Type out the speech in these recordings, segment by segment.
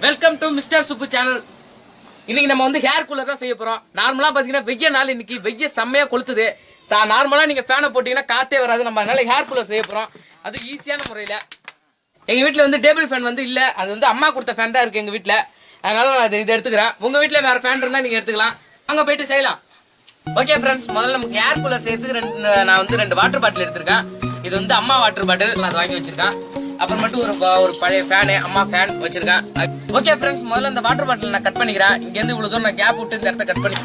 Welcome to mister Subbu channel. இன்னைக்கு நம்ம வந்து ஹேர் கூலர் தான் செய்ய போறோம். நார்மலா பாத்தீங்கன்னா வெய்ய நாள், இன்னைக்கு வெய்ய செம்மையா கொளுத்துது. நார்மலா நீங்க ஃபேனை போட்டீங்கன்னா காத்தே வராது. நம்ம அதனால ஹேர் கூலர் செய்ய போறோம், அது ஈஸியான முறையில. எங்க வீட்டுல வந்து டேபிள் ஃபேன் வந்து இல்ல, அது வந்து அம்மா கொடுத்த ஃபேன் தான் இருக்கு எங்க வீட்டுல. அதனால நான் இதை எடுத்துக்கிறேன். உங்க வீட்டுல வேற ஃபேன் இருந்தா நீங்க எடுத்துக்கலாம், அங்க போயிட்டு செய்யலாம். ஓகே ஃப்ரெண்ட்ஸ், முதல்ல நமக்கு ஹேர் கூலர் செய்யறதுக்கு நான் வந்து 2 வாட்டர் பாட்டில் எடுத்திருக்கேன். இது வந்து அம்மா வாட்டர் பாட்டில், நான் வாங்கி வச்சிருக்கேன். அப்புறம் மட்டும் ஒரு பழைய ஃபேனு, அம்மா ஃபேன் வச்சிருக்கேன். ஓகே ஃப்ரெண்ட்ஸ், முதல்ல இந்த வாட்டர் பாட்டில் நான் கட் பண்ணிக்கிறேன். இங்க இருந்து இவ்வளவு தூரம் நான் கேப் விட்டு இந்த இடத்த கட் பண்ணி.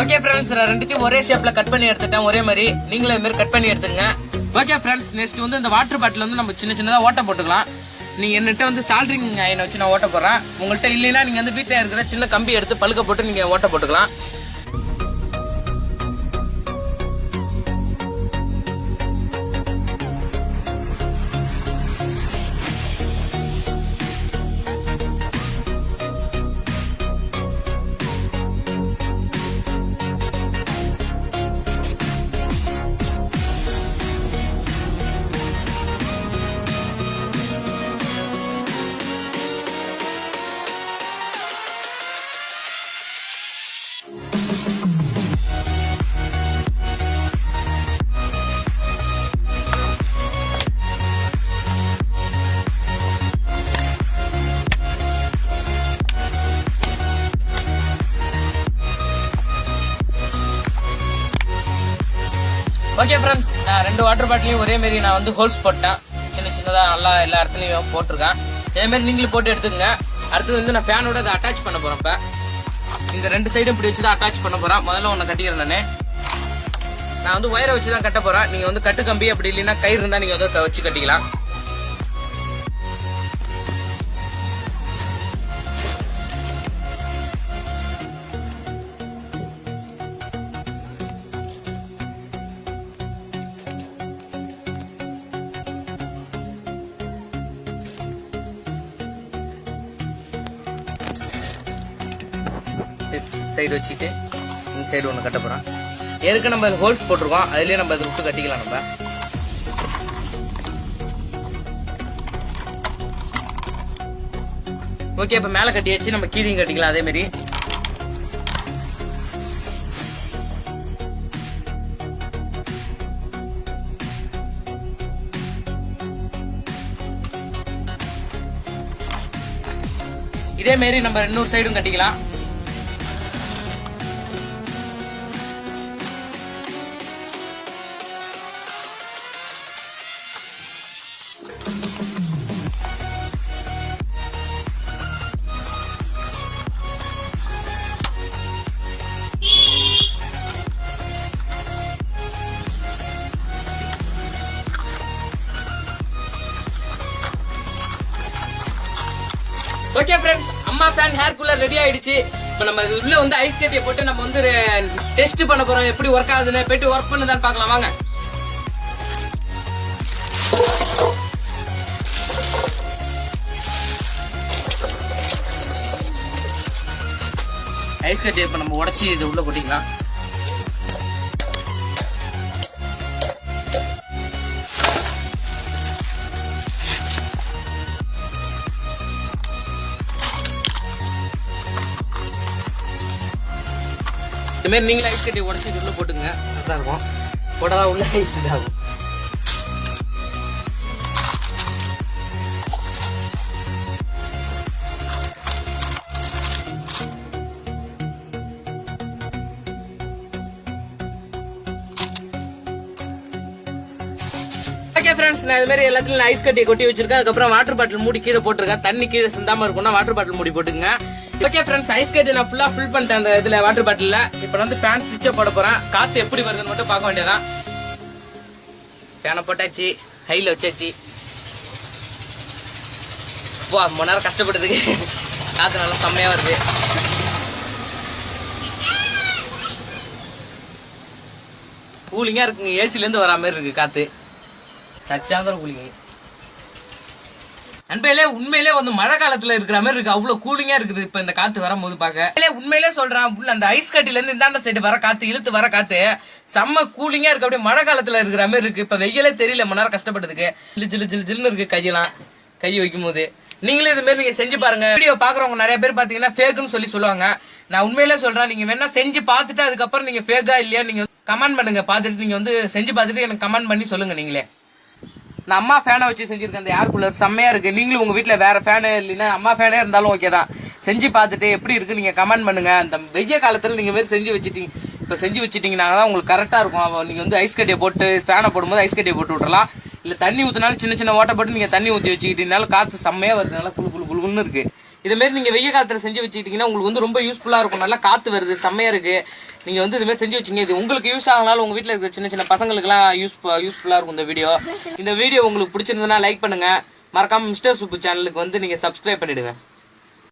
ஓகே ஃப்ரெண்ட்ஸ், நான் ரெண்டுத்தையும் ஒரே ஷேப்ல கட் பண்ணி எடுத்துட்டேன். ஒரே மாதிரி நீங்களும் இது மாதிரி கட் பண்ணி எடுத்துங்க. ஓகே ஃப்ரெண்ட்ஸ், நெக்ஸ்ட் வந்து இந்த வாட்டர் பாட்டில் வந்து நம்ம சின்ன சின்னதாக ஓட்ட போட்டுக்கலாம். நீங்க என்கிட்ட வந்து சால்ட்ரிங் அயனை வச்சு நான் ஓட்ட போடுறேன். உங்கள்கிட்ட இல்லைன்னா நீங்க வந்து வீட்டில் இருக்கிற சின்ன கம்பி எடுத்து பழுக்க போட்டு நீங்க ஓட்ட போட்டுக்கலாம். ஓகே ஃப்ரெண்ட்ஸ், நான் 2 வாட்டர் பாட்டிலையும் ஒரே மாதிரி நான் வந்து ஹோல்ஸ் போட்டேன். சின்ன சின்னதாக நல்லா எல்லா இடத்துலையும் போட்டிருக்கேன். இதேமாரி நீங்களும் போட்டு எடுத்துக்கங்க. அடுத்தது வந்து நான் ஃபேனோட அதை அட்டாச் பண்ண போகிறேன். இப்போ இந்த 2 சைடும் இப்படி வச்சு தான் அட்டாச் பண்ண போகிறேன். முதல்ல ஒன்று கட்டிக்கிறேன். நான் வந்து ஒயரை வச்சு தான் கட்ட போகிறேன். நீங்கள் வந்து கட்டு கம்பி அப்படி இல்லைன்னா கயிறு இருந்தால் நீங்கள் வந்து வச்சு கட்டிக்கலாம். சைடு வச்சுட்டு இந்த சைடு ஒன்று கட்ட போகிறோம். ஏற்கனவே நம்ம ஹோல்ஸ் போட்டிருக்கோம், அதுலேயே நம்ம அதை விட்டு கட்டிக்கலாம். நம்ம ஓகே, இப்போ மேலே கட்டி வச்சு நம்ம கீழையும் கட்டிக்கலாம் அதே மாதிரி. இதே மாதிரி நம்ம இன்னொரு சைடும் கட்டிக்கலாம். ஓகே ஃப்ரெண்ட்ஸ், அம்மா ஃபேன் ஹேர் கூலர் ரெடி ஆயிடுச்சு. இப்போ நம்ம உள்ள வந்து ஐஸ் கட்டியை போட்டு நம்ம வந்து டெஸ்ட் பண்ண போறோம். எப்படி ஒர்க் ஆகுதுன்னு போயிட்டு ஒர்க் பண்ணுதான்னு பார்க்கலாம் வாங்க. ஐஸ் கட்டியை இப்போ நம்ம உடச்சி இது உள்ள போட்டிக்கலாம். இந்த மாதிரி நீங்களும் ஐஸ் கட்டி உடச்சி இது உள்ள போட்டுங்க, நல்லா இருக்கும். போட்டாதான் உள்ள ஐஸ் இதாகும். ஓகே ஃப்ரெண்ட்ஸ், நான் இது மாதிரி எல்லாத்துலயும் ஐஸ் கட்டியை கொட்டி வச்சிருக்கேன். அதுக்கப்புறம் வாட்டர் பாட்டில் மூடி கீழே போட்டிருக்கேன். தண்ணி கீழே சிந்தாம இருக்கும்னா வாட்டர் பாட்டில் மூடி போட்டுங்க. ஓகே ஃப்ரெண்ட்ஸ், ஐஸ் கட்டி நான் ஃபுல்லா ஃபில் பண்ணிட்டேன் அந்த இதுல வாட்டர் பாட்டில்ல. இப்போ வந்து ஃபேன் ஸ்விட்சை போட போறேன். காத்து எப்படி வருதுன்னு மட்டும் பார்க்க வேண்டியதான். ஃபேனை போட்டாச்சு, ஹைல வச்சாச்சு. வா, 3 நேரம் கஷ்டப்படுறதுக்கு காத்து நல்லா செம்மையா வருது. கூலிங்கா இருக்குங்க, ஏசில இருந்து வரா மாதிரி இருக்கு காத்து. சச்சாந்திர கூலிங்க. அன்பையிலே உண்மையிலே வந்து மழை காலத்துல இருக்கிற மாதிரி இருக்கு, அவ்வளவு கூலிங்கா இருக்குது இப்ப இந்த காத்து வரும்போது பாக்க. உண்மையிலே சொல்றேன், உள்ள அந்த ஐஸ் கட்டில இருந்து இந்தாண்ட சைடு வர காத்து இழுத்து வர காத்து செம்ம கூலிங்கா இருக்கு, அப்படியே மழை காலத்துல இருக்கிற மாதிரி இருக்கு. இப்ப வெயிலே தெரியல, மணி நேரம் கஷ்டப்பட்டதுக்கு ஜில்லு ஜில்லு ஜில்லுன்னு இருக்கு கையெல்லாம், கை வைக்கும் போது. நீங்களே இது மாதிரி நீங்க செஞ்சு பாருங்க. வீடியோ பாக்குறவங்க நிறைய பேர் பாத்தீங்கன்னா ஃபேக்குன்னு சொல்லுவாங்க. நான் உண்மையிலே சொல்றேன், நீங்க வேணா செஞ்சு பார்த்துட்டு அதுக்கப்புறம் நீங்க ஃபேக்கா இல்லையா நீங்க கமெண்ட் பண்ணுங்க. பார்த்துட்டு நீங்க வந்து செஞ்சு பார்த்துட்டு எனக்கு கமெண்ட் பண்ணி சொல்லுங்க. நீங்களே நான் அம்மா ஃபேனை வச்சு செஞ்சிருக்கேன், அந்த ஏர் கூலர் செம்மையா இருக்கு. நீங்களும் உங்க வீட்டுல வேற ஃபேனு இல்லைன்னா அம்மா ஃபேனே இருந்தாலும் ஓகே தான். செஞ்சு பார்த்துட்டு எப்படி இருக்கு நீங்க கமெண்ட் பண்ணுங்க. அந்த வெய்ய காலத்துல நீங்க வேறு செஞ்சு வச்சுட்டீங்க, இப்போ செஞ்சு வச்சுட்டீங்கன்னா தான் உங்களுக்கு கரெக்டா இருக்கும். நீங்க வந்து ஐஸ் கட்டியை போட்டு ஃபேனை போடும்போது ஐஸ் கட்டியை போட்டு விட்டுறலாம். இல்லை தண்ணி ஊற்றினாலும் சின்ன சின்ன ஓட்டை போட்டு நீங்கள் தண்ணி ஊற்றி வச்சுக்கிட்டீங்கனாலும் காற்று செம்மையாக வருது, நல்லா குழு குழு குழுன்னு இருக்குது. இதுமாரி நீங்கள் வெய்ய காலத்தில் செஞ்சு வச்சுக்கிட்டிங்கன்னா உங்களுக்கு வந்து ரொம்ப யூஸ்ஃபுல்லாக இருக்கும். நல்லா காற்று வருது, செம்மையாக இருக்குது. நீங்கள் வந்து இதுமாதிரி செஞ்சு வச்சிங்க, இது உங்களுக்கு யூஸ் ஆகனாலும் உங்கள் வீட்டில் இருக்கிற சின்ன சின்ன பசங்களுக்குலாம் யூஸ்ஃபுல்லாக இருக்கும் இந்த வீடியோ உங்களுக்கு பிடிச்சிருந்ததுன்னா லைக் பண்ணுங்கள். மறக்காமல் மிஸ்டர் சூப்பு சேனலுக்கு வந்து நீங்கள் சப்ஸ்கிரைப் பண்ணிவிடுங்க.